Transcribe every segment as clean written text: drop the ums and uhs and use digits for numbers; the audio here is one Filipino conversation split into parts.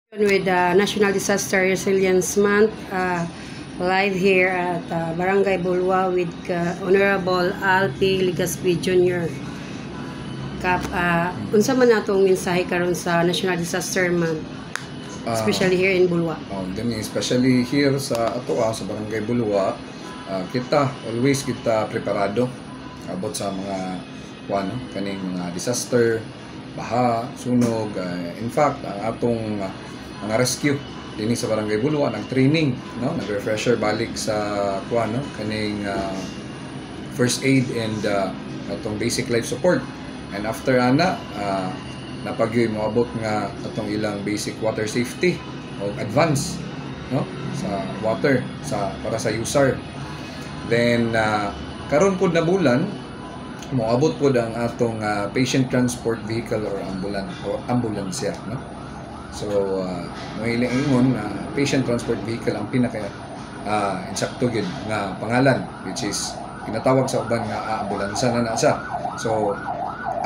With National Disaster Resilience Month, live here at Barangay Bulwa with Honorable Alpi Ligaspi Jr. Unsa man natong mensahe karon sa National Disaster Month, especially here in Bulwa? Especially here sa sa Barangay Bulwa, kita preparado abot sa mga kaning mga disaster, baha, sunog. In fact, ang atong mga rescue dinhi sa Barangay Bulwa nag training, nag-refresher balik sa kaning first aid and atong basic life support. And after napagyoy moabot nga atong ilang basic water safety o advance sa water para sa user. Then karon pud na bulan moabot pud ang atong patient transport vehicle or ambulansya, So moiling ingon patient transport vehicle ang pinaka insakto gid nga pangalan, which is ginatawag sa uban nga ambulansya na siya. So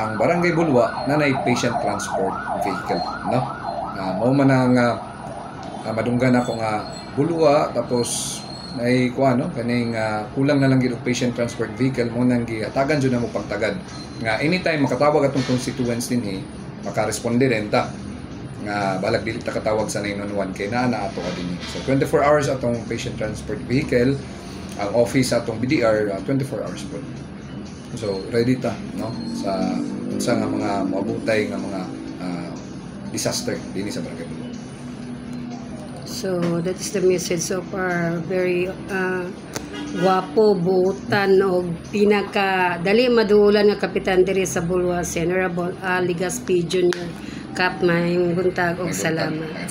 ang Barangay Bulwa nanay patient transport vehicle, mao man ang madunggan ako nga Bulwa, tapos ay kaning kulang na lang gid og patient transport vehicle mo nang gihatagan jud na mo pagtagad nga anytime makatawag atong constituents dinhi makaresponde rin ta nga balag dili ta katawag sa 911 kay naa ato dinhi. So 24 hours atong patient transport vehicle, ang office atong BDR 24 hours po. So ready ta sa nga mga maabutay nga mga disaster dinhi sa Barangay Bulwa. So that is the message of our very guwapo, buutan o pinaka dali maduulan nga kapitan diri sa Bulwa, si Honorable Ligaspi Jr. Kap, maayong buntag og salamat.